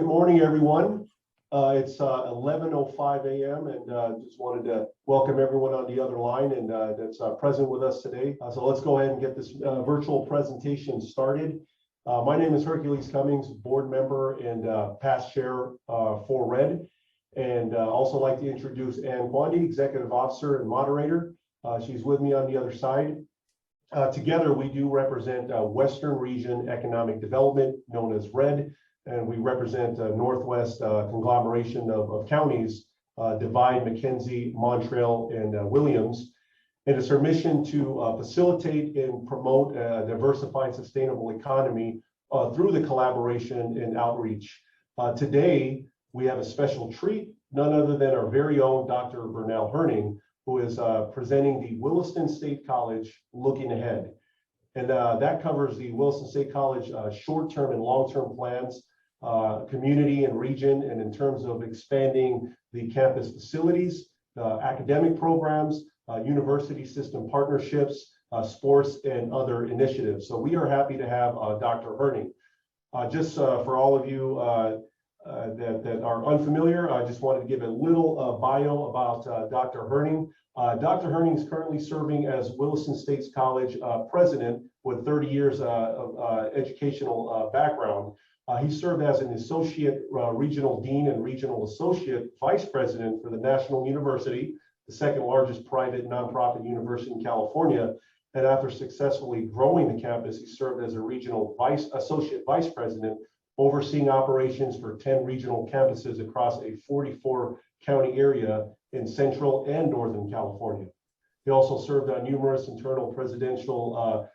Good morning, everyone. It's 11:05 a.m. and just wanted to welcome everyone on the other line and that's present with us today. So let's go ahead and get this virtual presentation started. My name is Hercules Cummings, board member and past chair for RED. And also like to introduce Ann Quandy, executive officer and moderator. She's with me on the other side. Together, we do represent Western Region Economic Development, known as RED. And we represent a Northwest conglomeration of counties, Divide, McKenzie, Montreal, and Williams. And it's our mission to facilitate and promote a diversified, sustainable economy through the collaboration and outreach. Today, we have a special treat, none other than our very own Dr. Bernell Hirning, who is presenting the Williston State College Looking Ahead. And that covers the Williston State College short-term and long-term plans, community and region, and in terms of expanding the campus facilities, academic programs, university system partnerships, sports, and other initiatives. So we are happy to have Dr. Hirning. Just for all of you that are unfamiliar, I just wanted to give a little bio about Dr. Hirning. Dr. Hirning is currently serving as Williston State College president with 30 years of educational background. He served as an associate regional dean and regional associate vice president for the National University, the second largest private nonprofit university in California. And after successfully growing the campus, he served as a regional associate vice president, overseeing operations for 10 regional campuses across a 44 county area in Central and Northern California. He also served on numerous internal presidential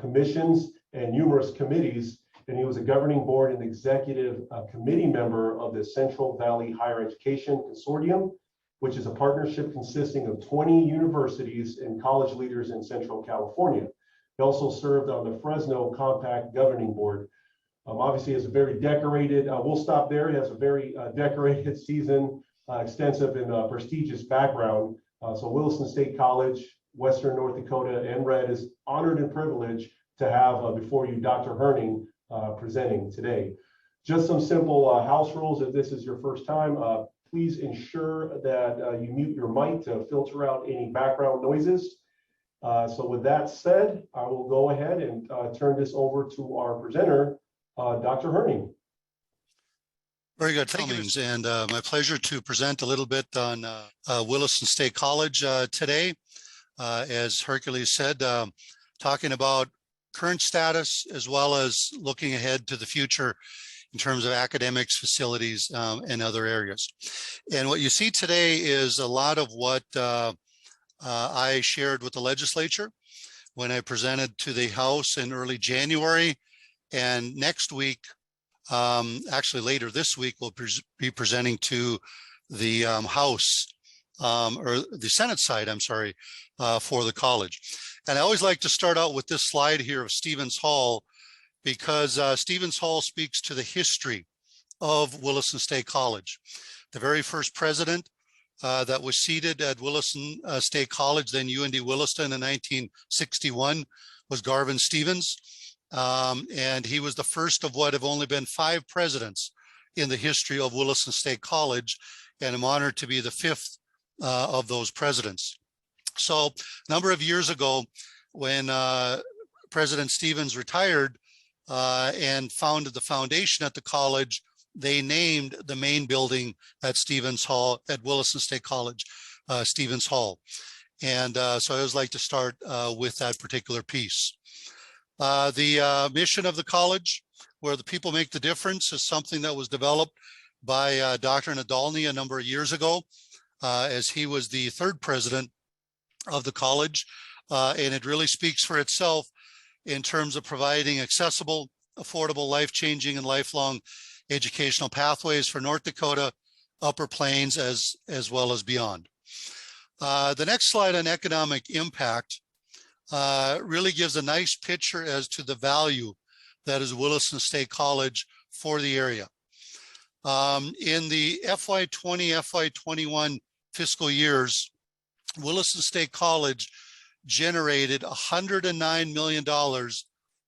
commissions and numerous committees, and he was a governing board and executive committee member of the Central Valley Higher Education Consortium, which is a partnership consisting of 20 universities and college leaders in Central California. He also served on the Fresno Compact Governing Board. Obviously, he has a very decorated, we'll stop there. He has a very decorated, seasoned, extensive and prestigious background. So Williston State College, Western North Dakota, and RED is honored and privileged to have before you Dr. Hirning presenting today. Just some simple house rules. If this is your first time, please ensure that you mute your mic to filter out any background noises. So with that said, I will go ahead and turn this over to our presenter, Dr. Hirning. Very good, thank you. And my pleasure to present a little bit on Williston State College today. As Hercules said, talking about current status as well as looking ahead to the future in terms of academics, facilities, and other areas. And what you see today is a lot of what I shared with the legislature when I presented to the House in early January. And next week, actually later this week, we'll be presenting to the House, or the Senate side, I'm sorry, for the college. And I always like to start out with this slide here of Stevens Hall, because Stevens Hall speaks to the history of Williston State College. The very first president that was seated at Williston State College, then UND Williston in 1961, was Garvin Stevens. And he was the first of what have only been 5 presidents in the history of Williston State College, and I'm honored to be the 5th of those presidents. So a number of years ago, when President Stevens retired and founded the foundation at the college, they named the main building at Stevens Hall, at Williston State College, Stevens Hall. And so I always like to start with that particular piece. The mission of the college, where the people make the difference, is something that was developed by Dr. Nadolny a number of years ago, as he was the 3rd president of the college. And it really speaks for itself in terms of providing accessible, affordable, life-changing, and lifelong educational pathways for North Dakota, Upper Plains, as well as beyond. The next slide on economic impact really gives a nice picture as to the value that is Williston State College for the area. In the FY20, FY21 fiscal years, Williston State College generated $109 million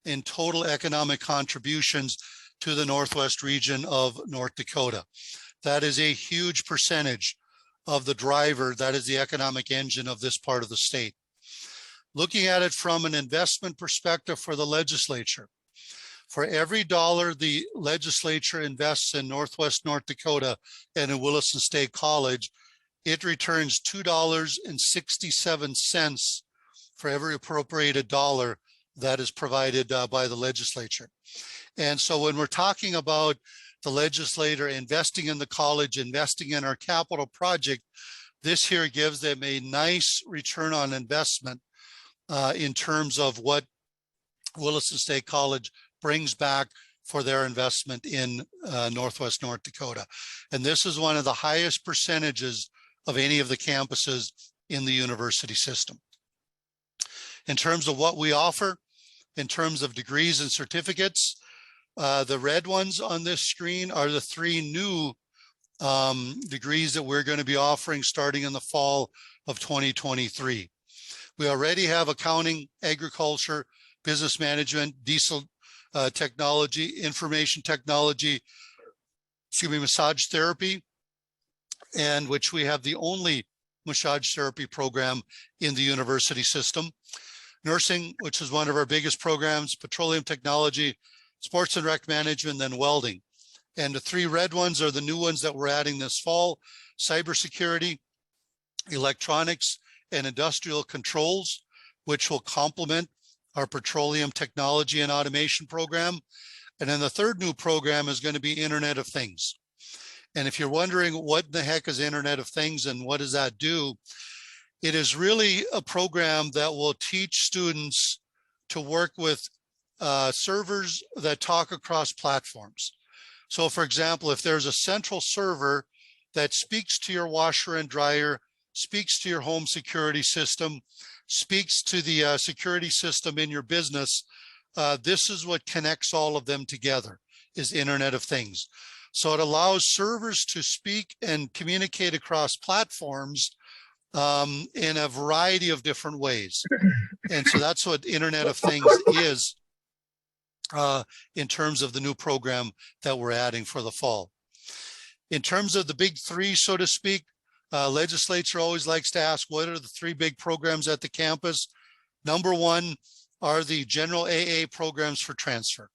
in total economic contributions to the Northwest region of North Dakota. That is a huge percentage of the driver. That is the economic engine of this part of the state. Looking at it from an investment perspective for the legislature, for every dollar the legislature invests in Northwest North Dakota and in Williston State College, it returns $2.67 for every appropriated dollar that is provided by the legislature. And so when we're talking about the legislator investing in the college, investing in our capital project, this here gives them a nice return on investment in terms of what Williston State College brings back for their investment in Northwest North Dakota. And this is one of the highest percentages of any of the campuses in the university system. In terms of what we offer, in terms of degrees and certificates, the red ones on this screen are the 3 new degrees that we're going to be offering starting in the fall of 2023. We already have accounting, agriculture, business management, diesel technology, information technology, massage therapy, and which we have the only massage therapy program in the university system. Nursing, which is one of our biggest programs, petroleum technology, sports and rec management, then welding. And the 3 red ones are the new ones that we're adding this fall: cybersecurity, electronics, and industrial controls, which will complement our petroleum technology and automation program. And then the 3rd new program is going to be Internet of Things. And if you're wondering what the heck is Internet of Things and what does that do, it is really a program that will teach students to work with servers that talk across platforms. So for example, if there's a central server that speaks to your washer and dryer, speaks to your home security system, speaks to the security system in your business, this is what connects all of them together, is Internet of Things. So it allows servers to speak and communicate across platforms in a variety of different ways. And so that's what Internet of Things is in terms of the new program that we're adding for the fall. In terms of the big 3, so to speak, legislature always likes to ask, what are the 3 big programs at the campus? Number 1 are the general AA programs for transfer.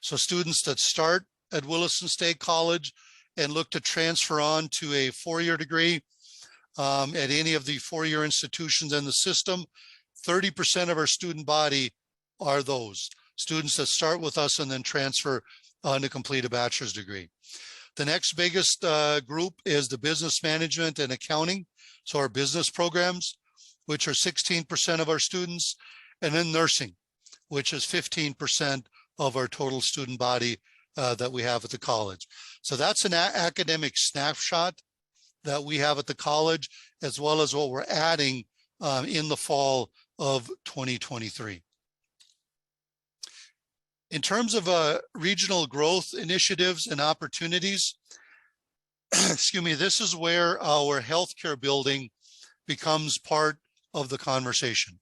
So students that start at Williston State College and look to transfer on to a 4-year degree at any of the 4-year institutions in the system, 30% of our student body are those students that start with us and then transfer on to complete a bachelor's degree. The next biggest group is the business management and accounting. So our business programs, which are 16% of our students, and then nursing, which is 15% of our total student body that we have at the college. So that's an academic snapshot that we have at the college, as well as what we're adding in the fall of 2023. In terms of regional growth initiatives and opportunities, excuse me, this is where our healthcare building becomes part of the conversation.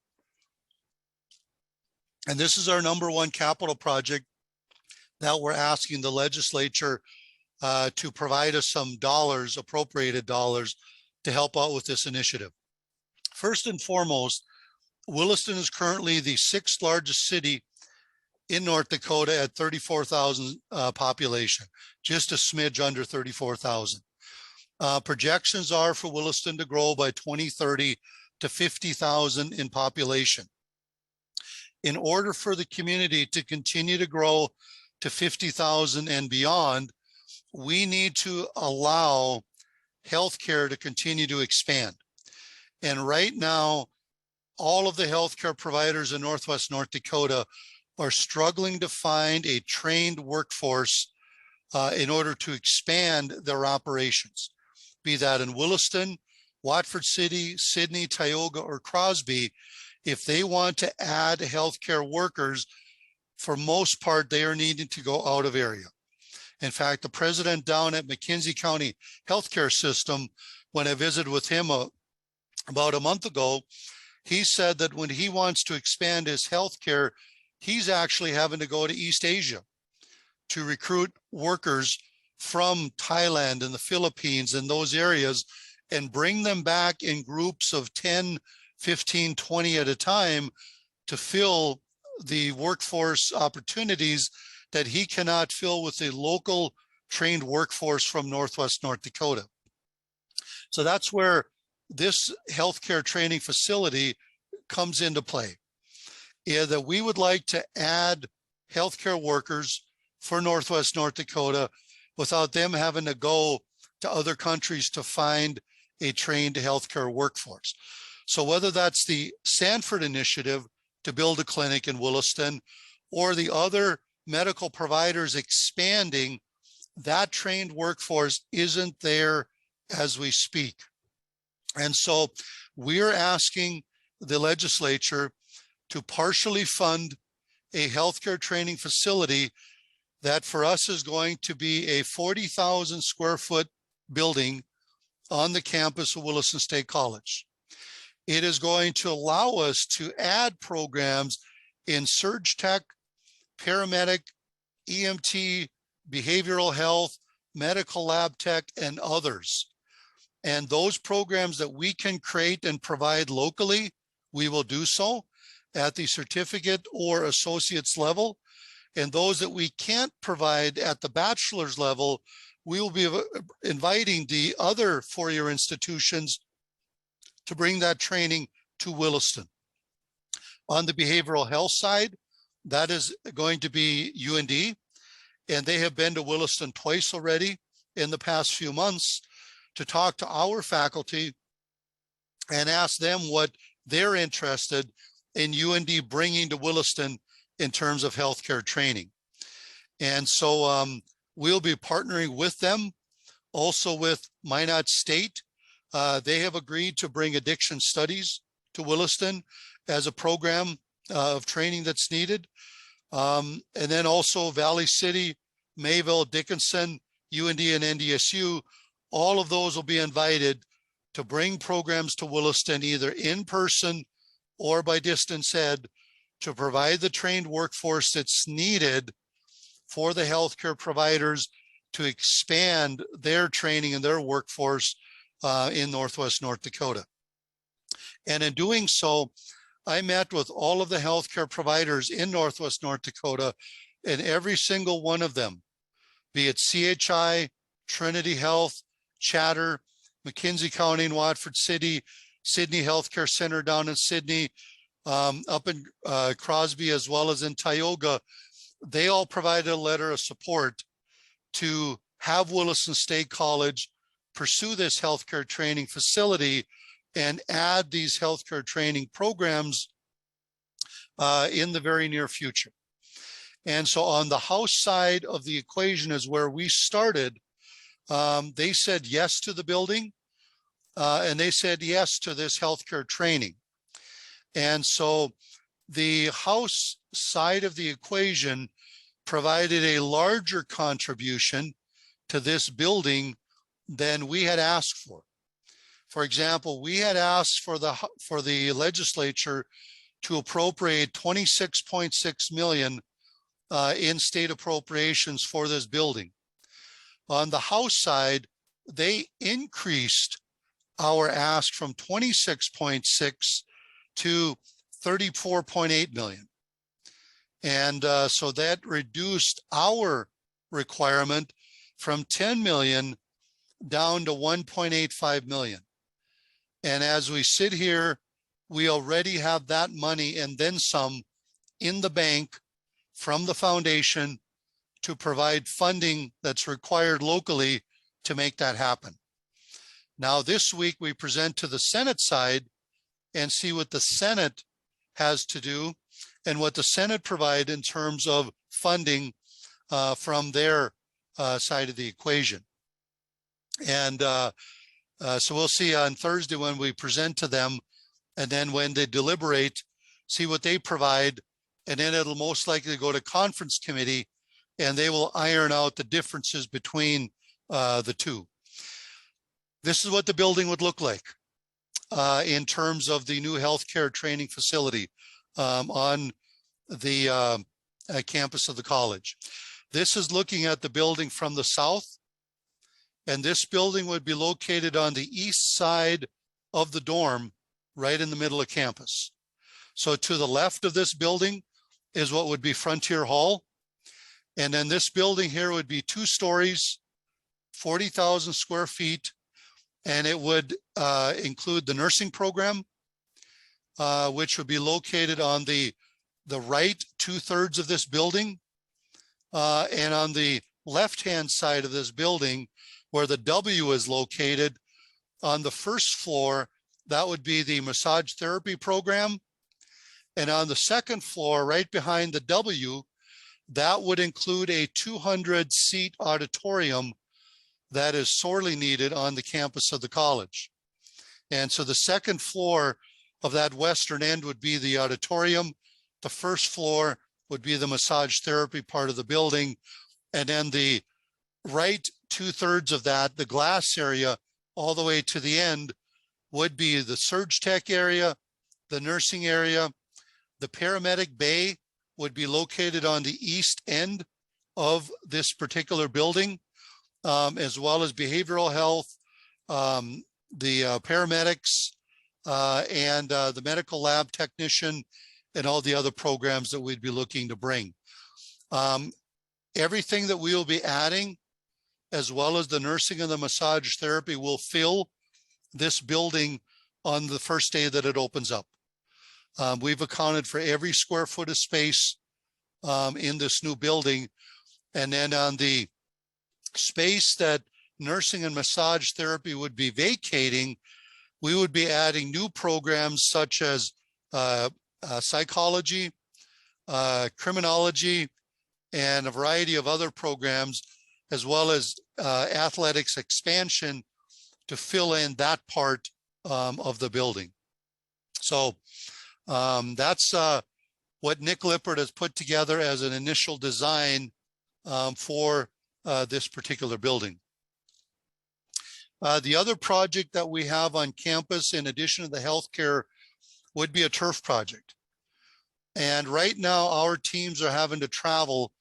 And this is our number 1 capital project that we're asking the legislature to provide us some dollars, appropriated dollars, to help out with this initiative. First and foremost, Williston is currently the 6th largest city in North Dakota at 34,000 population, just a smidge under 34,000. Projections are for Williston to grow by 2030 to 50,000 in population. In order for the community to continue to grow to 50,000 and beyond, we need to allow healthcare to continue to expand. And right now, all of the healthcare providers in Northwest North Dakota are struggling to find a trained workforce in order to expand their operations, be that in Williston, Watford City, Sidney, Tioga, or Crosby. If they want to add healthcare workers, for most part, they are needing to go out of area. In fact, the president down at McKenzie County Healthcare System, when I visited with him about a month ago, he said that when he wants to expand his healthcare, he's actually having to go to East Asia to recruit workers from Thailand and the Philippines and those areas and bring them back in groups of 10, 15, 20 at a time to fill the workforce opportunities that he cannot fill with a local trained workforce from Northwest North Dakota. So that's where this healthcare training facility comes into play. Yeah, that we would like to add healthcare workers for Northwest North Dakota without them having to go to other countries to find a trained healthcare workforce. So whether that's the Sanford initiative to build a clinic in Williston or the other medical providers expanding, that trained workforce isn't there as we speak. And so we're asking the legislature to partially fund a healthcare training facility that for us is going to be a 40,000 square foot building on the campus of Williston State College. It is going to allow us to add programs in surge tech, paramedic, EMT, behavioral health, medical lab tech, and others. And those programs that we can create and provide locally, we will do so at the certificate or associate's level. And those that we can't provide at the bachelor's level, we will be inviting the other four-year institutions to bring that training to Williston. On the behavioral health side, that is going to be UND, and they have been to Williston twice already in the past few months to talk to our faculty and ask them what they're interested in UND bringing to Williston in terms of healthcare training. And so we'll be partnering with them, also with Minot State. They have agreed to bring addiction studies to Williston as a program of training that's needed. And then also Valley City, Mayville, Dickinson, UND, and NDSU, all of those will be invited to bring programs to Williston, either in person or by distance ed, to provide the trained workforce that's needed for the healthcare providers to expand their training and their workforce in Northwest North Dakota. And in doing so, I met with all of the healthcare providers in Northwest North Dakota, and every single one of them, be it CHI, Trinity Health, Chatter, McKinsey County in Watford City, Sydney Healthcare Center down in Sydney, up in Crosby, as well as in Tioga, they all provided a letter of support to have Williston State College pursue this healthcare training facility and add these healthcare training programs in the very near future. And so on the House side of the equation is where we started. They said yes to the building, and they said yes to this healthcare training. And so the House side of the equation provided a larger contribution to this building than we had asked for. For example, we had asked for the legislature to appropriate $26.6 million in state appropriations for this building. On the House side, they increased our ask from 26.6 to 34.8 million. And so that reduced our requirement from 10 million down to 1.85 million. And as we sit here, we already have that money and then some in the bank from the foundation to provide funding that's required locally to make that happen. Now, this week we present to the Senate side and see what the Senate has to do and what the Senate provide in terms of funding from their side of the equation. And so we'll see on Thursday when we present to them, and then when they deliberate, see what they provide, and then it'll most likely go to conference committee, and they will iron out the differences between the two. This is what the building would look like in terms of the new healthcare training facility on the campus of the college. This is looking at the building from the south, and this building would be located on the east side of the dorm, right in the middle of campus. So to the left of this building is what would be Frontier Hall. And then this building here would be 2 stories, 40,000 square feet, and it would include the nursing program, which would be located on the right 2/3 of this building. And on the left-hand side of this building, where the W is located, on the first floor, that would be the massage therapy program. And on the second floor, right behind the W, that would include a 200-seat auditorium that is sorely needed on the campus of the college. And so the second floor of that western end would be the auditorium. The first floor would be the massage therapy part of the building. And then the right 2/3 of that, the glass area, all the way to the end, would be the surge tech area, the nursing area. The paramedic bay would be located on the east end of this particular building, as well as behavioral health, the paramedics, and the medical lab technician, and all the other programs that we'd be looking to bring. Everything that we will be adding, as well as the nursing and the massage therapy, will fill this building on the first day that it opens up. We've accounted for every square foot of space in this new building. And then on the space that nursing and massage therapy would be vacating, we would be adding new programs such as psychology, criminology, and a variety of other programs, as well as athletics expansion to fill in that part of the building. So that's what Nick Lippert has put together as an initial design for this particular building. The other project that we have on campus, in addition to the healthcare, would be a turf project. And right now, our teams are having to travel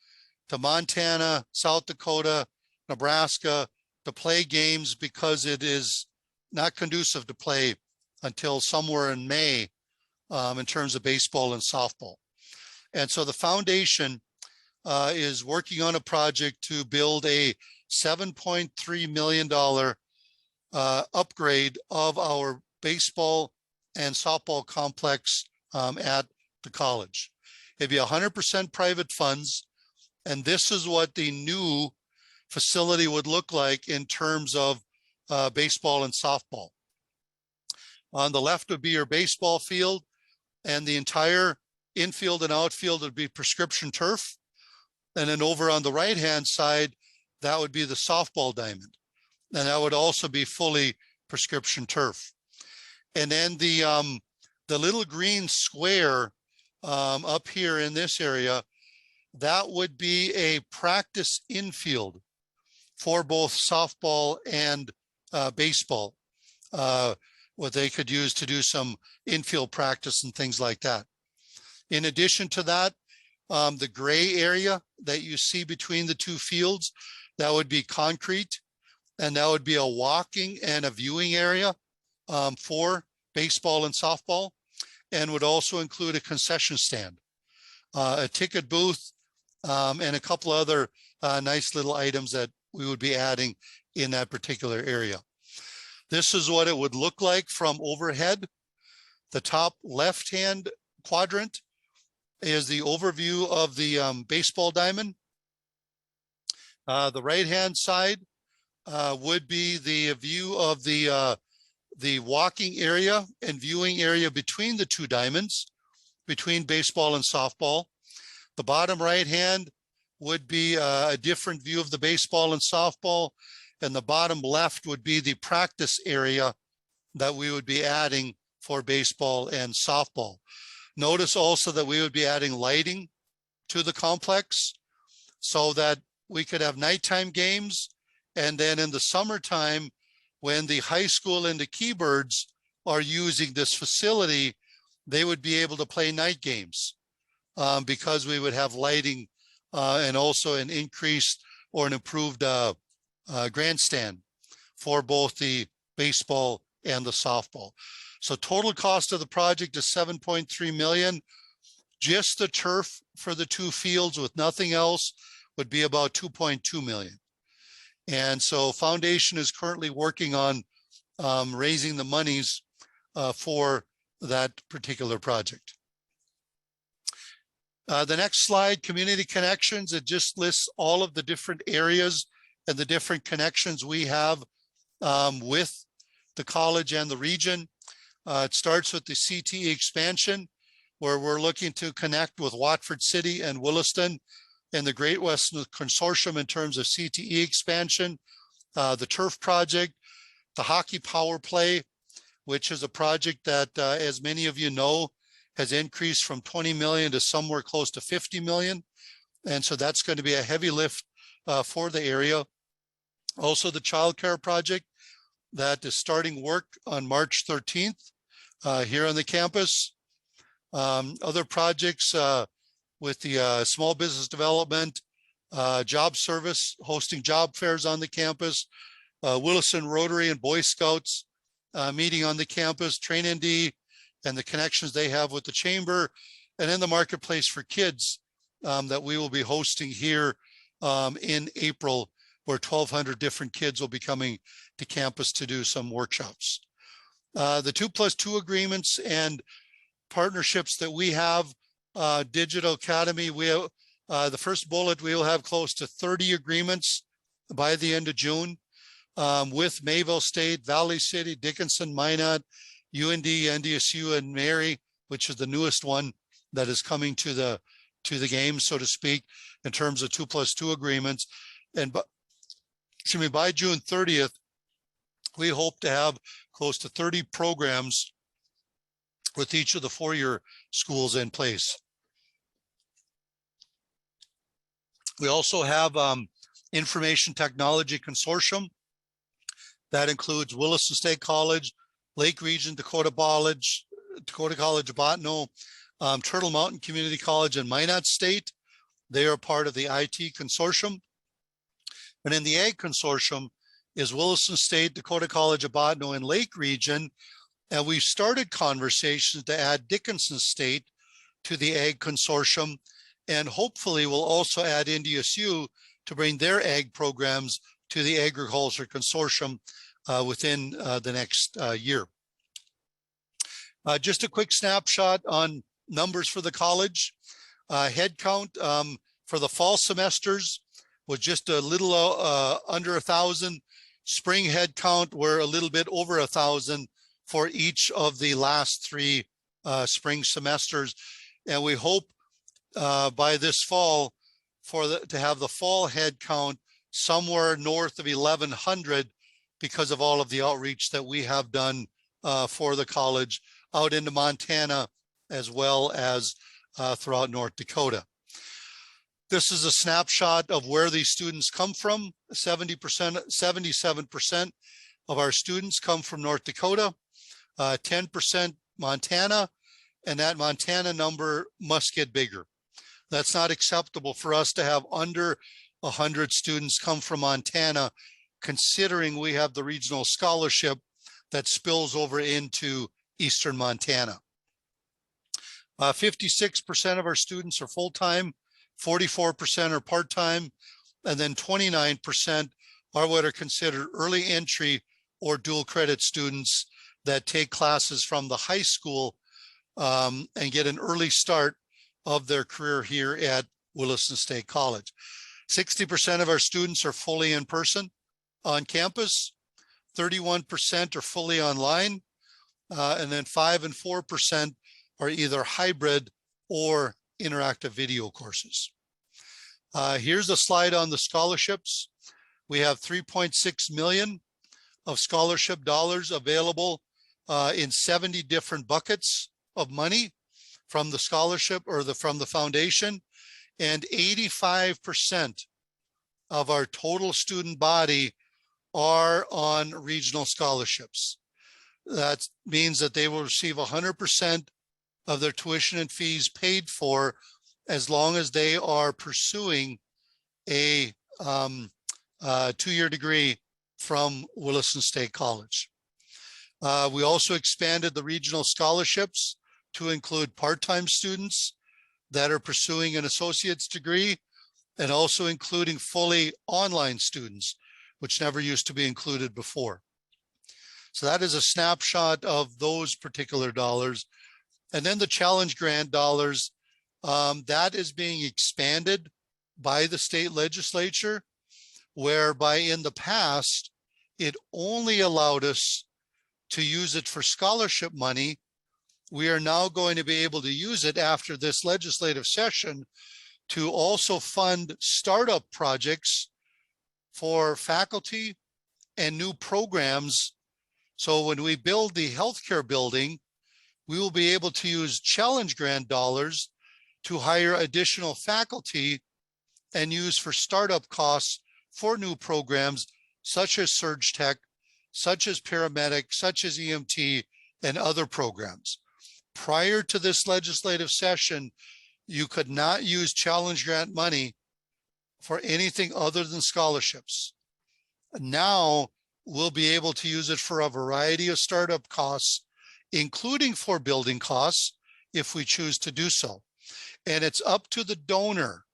to Montana, South Dakota, Nebraska to play games because it is not conducive to play until somewhere in May in terms of baseball and softball. And so the foundation is working on a project to build a $7.3 million upgrade of our baseball and softball complex at the college. It'd be 100% private funds. And this is what the new facility would look like in terms of baseball and softball. On the left would be your baseball field, and the entire infield and outfield would be prescription turf. And then over on the right-hand side, that would be the softball diamond. And that would also be fully prescription turf. And then the little green square up here in this area, that would be a practice infield for both softball and baseball, what they could use to do some infield practice and things like that. In addition to that, the gray area that you see between the two fields, that would be concrete, and that would be a walking and a viewing area for baseball and softball, and would also include a concession stand, a ticket booth, and a couple other nice little items that we would be adding in that particular area. This is what it would look like from overhead. The top left-hand quadrant is the overview of the baseball diamond. The right-hand side would be the view of the walking area and viewing area between the two diamonds, between baseball and softball. The bottom right-hand would be a different view of the baseball and softball, and the bottom left would be the practice area that we would be adding for baseball and softball. Notice also that we would be adding lighting to the complex so that we could have nighttime games. And then in the summertime, when the high school and the Keybirds are using this facility, they would be able to play night games because we would have lighting and also an increased or an improved grandstand for both the baseball and the softball. So total cost of the project is 7.3 million. Just the turf for the two fields with nothing else would be about 2.2 million. And so foundation is currently working on raising the monies for that particular project. The next slide, community connections, it just lists all of the different areas and the different connections we have with the college and the region. It starts with the CTE expansion, where we're looking to connect with Watford City and Williston and the Great Western Consortium in terms of CTE expansion, the turf project, the hockey power play, which is a project that, as many of you know, has increased from 20 million to somewhere close to 50 million. And so that's going to be a heavy lift for the area. Also the childcare project that is starting work on March 13th here on the campus. Other projects with the small business development, job service, hosting job fairs on the campus, Williston Rotary and Boy Scouts meeting on the campus, Train ND, and the connections they have with the chamber, and then the marketplace for kids that we will be hosting here in April, where 1,200 different kids will be coming to campus to do some workshops. The 2+2 agreements and partnerships that we have, Digital Academy, we have, the first bullet, we will have close to 30 agreements by the end of June with Mayville State, Valley City, Dickinson, Minot, UND, NDSU, and Mary, which is the newest one that is coming to the game, so to speak, in terms of 2+2 agreements. And by June 30th, we hope to have close to 30 programs with each of the four-year schools in place. We also have Information Technology Consortium. That includes Williston State College, Lake Region, Dakota College, Botno, Turtle Mountain Community College, and Minot State. They are part of the IT consortium. And in the Ag Consortium is Williston State, Dakota College of Botno, and Lake Region. And we've started conversations to add Dickinson State to the Ag Consortium, and hopefully we'll also add NDSU to bring their ag programs to the Agriculture Consortium within the next year. Just a quick snapshot on numbers for the college. Head count for the fall semesters was just a little under 1,000. Spring head count were a little bit over 1,000 for each of the last three spring semesters. And we hope by this fall to have the fall head count somewhere north of 1,100 because of all of the outreach that we have done for the college out into Montana, as well as throughout North Dakota. This is a snapshot of where these students come from. 77% of our students come from North Dakota, 10% Montana, and that Montana number must get bigger. That's not acceptable for us to have under 100 students come from Montana, considering we have the regional scholarship that spills over into Eastern Montana. 56% of our students are full-time, 44% are part-time, and then 29% are what are considered early entry or dual credit students that take classes from the high school and get an early start of their career here at Williston State College. 60% of our students are fully in person on campus, 31% are fully online, and then 5% and 4% are either hybrid or interactive video courses. Here's a slide on the scholarships. We have 3.6 million of scholarship dollars available in 70 different buckets of money from the scholarship or from the foundation, and 85% of our total student body are on regional scholarships. That means that they will receive 100% of their tuition and fees paid for as long as they are pursuing a 2-year degree from Williston State College. We also expanded the regional scholarships to include part-time students that are pursuing an associate's degree, and also including fully online students, which never used to be included before. So that is a snapshot of those particular dollars. And then the challenge grant dollars, that is being expanded by the state legislature, whereby in the past, it only allowed us to use it for scholarship money. We are now going to be able to use it after this legislative session to also fund startup projects for faculty and new programs. So when we build the healthcare building, we will be able to use challenge grant dollars to hire additional faculty and use for startup costs for new programs such as surge tech, such as paramedic, such as EMT, and other programs. Prior to this legislative session, you could not use challenge grant money for anything other than scholarships. Now we'll be able to use it for a variety of startup costs, including for building costs, if we choose to do so. And it's up to the donor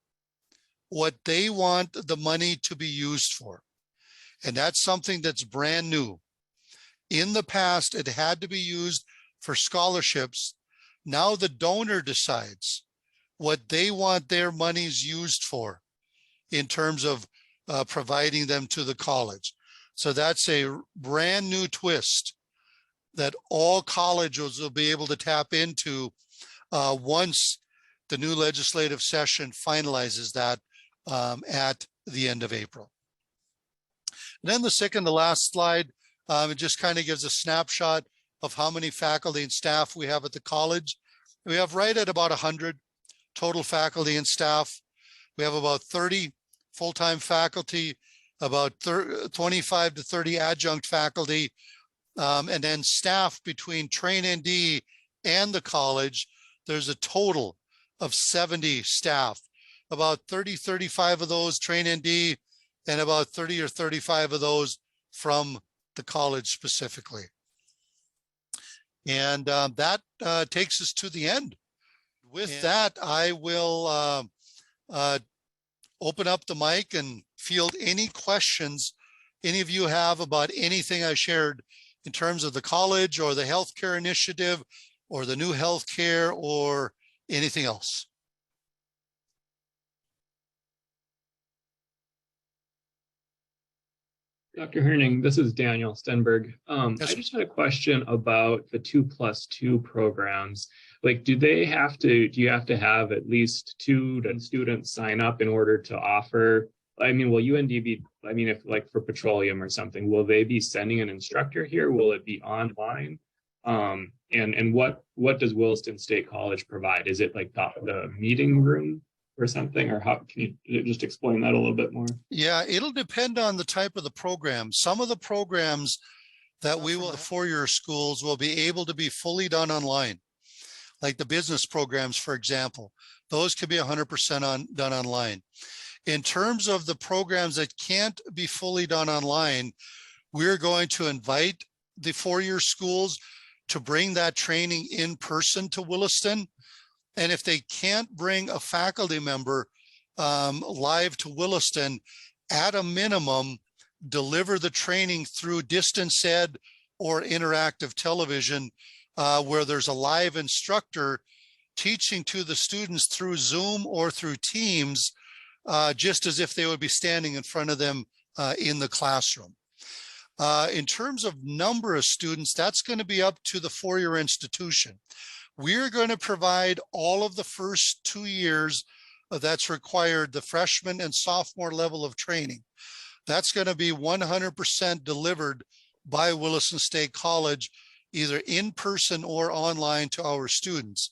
what they want the money to be used for. And that's something that's brand new. In the past, it had to be used for scholarships. Now the donor decides what they want their monies used for in terms of providing them to the college. So that's a brand new twist that all colleges will be able to tap into once the new legislative session finalizes that at the end of April. And then the second to last slide, it just kind of gives a snapshot of how many faculty and staff we have at the college. We have right at about 100 total faculty and staff. We have about 30 full-time faculty, about 25 to 30 adjunct faculty, and then staff between Train ND and the college. There's a total of 70 staff, about 30, 35 of those Train ND, and about 30 or 35 of those from the college specifically. And that takes us to the end. With that, I will open up the mic and field any questions any of you have about anything I shared in terms of the college or the healthcare initiative or the new healthcare or anything else. Dr. Hirning, this is Daniel Stenberg. Yes. I just had a question about the 2+2 programs. Like, do you have to have at least 2 students sign up in order to offer? I mean, will UND be, I mean, if like for petroleum or something, will they be sending an instructor here? Will it be online? And what does Williston State College provide? Is it like the meeting room or something, or how can you just explain that a little bit more? Yeah, it'll depend on the type of the program. Some of the programs that we will, the 4-year schools, will be able to be fully done online. Like the business programs, for example, those could be 100% done online. In terms of the programs that can't be fully done online, we're going to invite the 4-year schools to bring that training in person to Williston. And if they can't bring a faculty member live to Williston, at a minimum, deliver the training through distance ed or interactive television, where there's a live instructor teaching to the students through Zoom or through Teams, just as if they would be standing in front of them in the classroom. In terms of number of students, that's going to be up to the 4-year institution. We're going to provide all of the first 2 years that's required, the freshman and sophomore level of training. That's going to be 100% delivered by Williston State College, either in person or online to our students.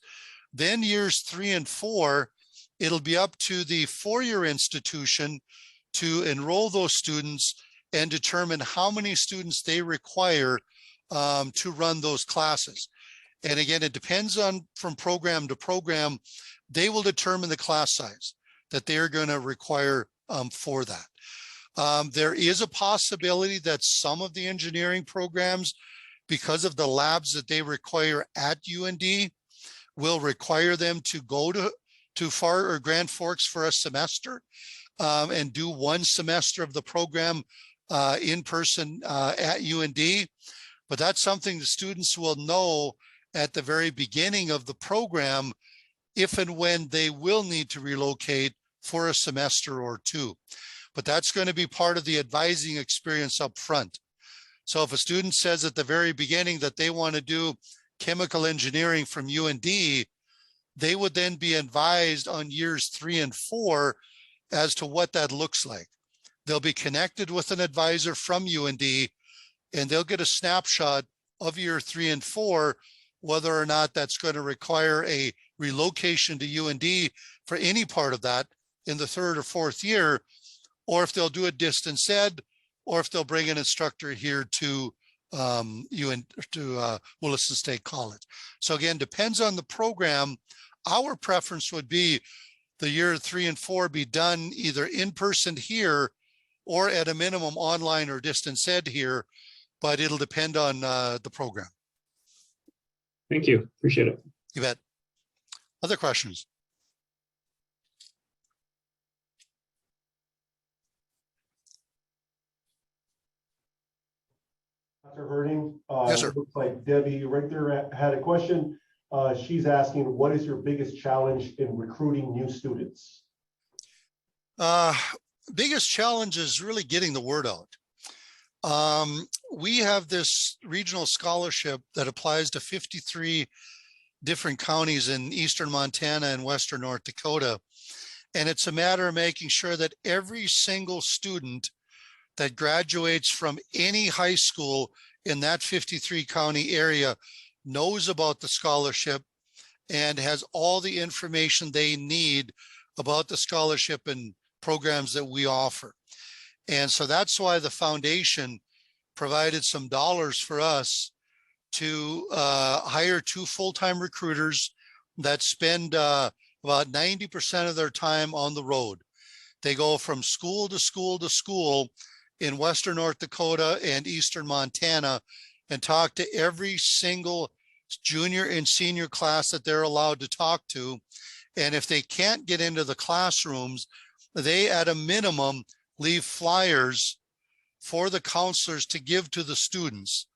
Then years 3 and 4, it'll be up to the 4-year institution to enroll those students and determine how many students they require to run those classes. And again, it depends on from program to program. They will determine the class size that they're going to require for that. There is a possibility that some of the engineering programs, because of the labs that they require at UND, will require them to go to Far or Grand Forks for a semester and do one semester of the program in person at UND. But that's something the students will know at the very beginning of the program, if and when they will need to relocate for a semester or two. But that's going to be part of the advising experience up front. So if a student says at the very beginning that they want to do chemical engineering from UND, they would then be advised on years 3 and 4 as to what that looks like. They'll be connected with an advisor from UND, and they'll get a snapshot of year 3 and 4, whether or not that's going to require a relocation to UND for any part of that in the 3rd or 4th year, or if they'll do a distance ed, or if they'll bring an instructor here to Williston State College. So again, depends on the program. Our preference would be the year 3 and 4 be done either in person here or at a minimum online or distance ed here, but it'll depend on the program. Thank you. Appreciate it. You bet. Other questions? Dr. Hirning, Yes, sir. looks like Debbie right there had a question. She's asking, what is your biggest challenge in recruiting new students? Biggest challenge is really getting the word out. We have this regional scholarship that applies to 53 different counties in eastern Montana and western North Dakota. And it's a matter of making sure that every single student that graduates from any high school in that 53 county area knows about the scholarship and has all the information they need about the scholarship and programs that we offer. And so that's why the foundation provided some dollars for us to hire 2 full-time recruiters that spend about 90% of their time on the road. They go from school to school to school in western North Dakota and eastern Montana and talk to every single junior and senior class that they're allowed to talk to. And if they can't get into the classrooms, they at a minimum leave flyers for the counselors to give to the students.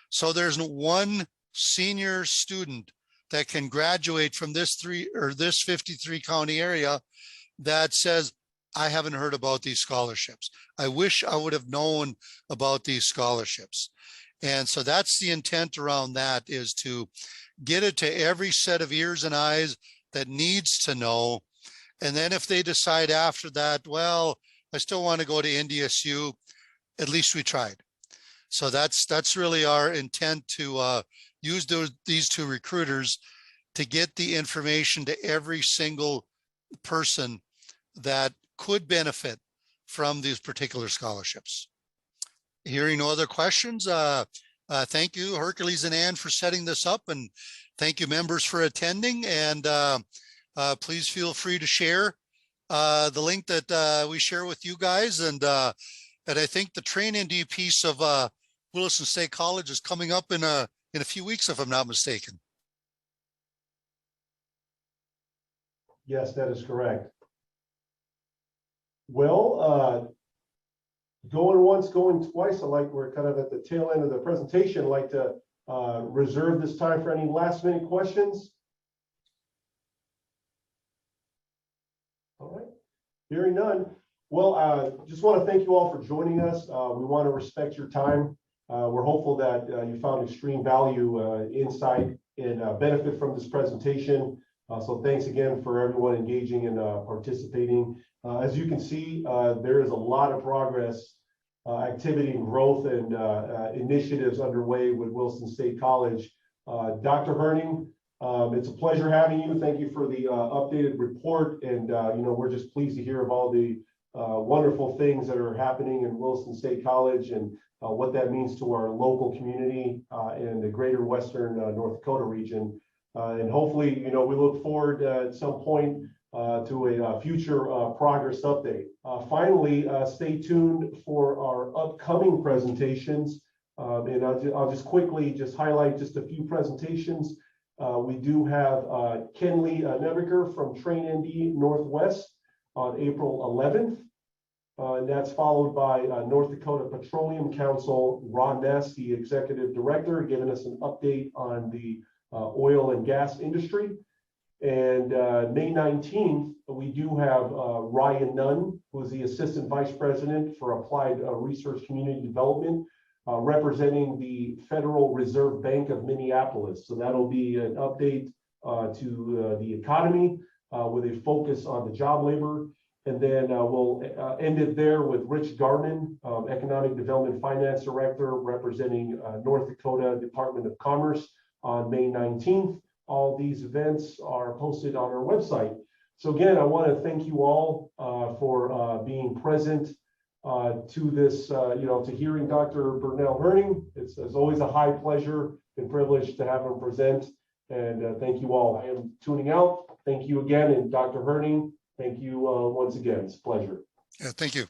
So there's one senior student that can graduate from this 53 county area that says, I haven't heard about these scholarships. I wish I would have known about these scholarships. And so that's the intent around that, is to get it to every set of ears and eyes that needs to know. And then if they decide after that, well, I still want to go to NDSU, at least we tried. So that's really our intent, to use these 2 recruiters to get the information to every single person that could benefit from these particular scholarships. Hearing no other questions, thank you, Hercules and Ann, for setting this up, and thank you, members, for attending. And please feel free to share the link that we share with you guys. And I think the Train-ND piece of Williston State College is coming up in a few weeks, if I'm not mistaken. Yes, that is correct. Well, going once, going twice. We're kind of at the tail end of the presentation. I'd like to reserve this time for any last minute questions. All right, hearing none. Well, just want to thank you all for joining us. We want to respect your time. We're hopeful that you found extreme value, insight, and benefit from this presentation. So thanks again for everyone engaging and participating. As you can see, there is a lot of progress, activity and growth, and initiatives underway with Williston State College. Dr. Hirning, it's a pleasure having you. Thank you for the updated report, and we're just pleased to hear of all the wonderful things that are happening in Williston State College and what that means to our local community in the greater Western North Dakota region. And hopefully, you know, we look forward at some point to a future progress update. Finally, stay tuned for our upcoming presentations. And I'll just quickly highlight just a few presentations. We do have Kenley Nebeker from TrainND Northwest on April 11th. And that's followed by North Dakota Petroleum Council, Ron Ness, the Executive Director, giving us an update on the oil and gas industry. And May 19th, we do have Ryan Nunn, who is the Assistant Vice President for Applied Research Community Development, representing the Federal Reserve Bank of Minneapolis. So that'll be an update to the economy with a focus on the job labor. And then we'll end it there with Rich Garman, Economic Development Finance Director, representing North Dakota Department of Commerce on May 19th. All these events are posted on our website. So again, I want to thank you all for being present to this, to hearing Dr. Bernell Hirning. It's always a high pleasure and privilege to have him present. And thank you all. I am tuning out. Thank you again. And Dr. Hirning, thank you once again. It's a pleasure. Yeah, thank you.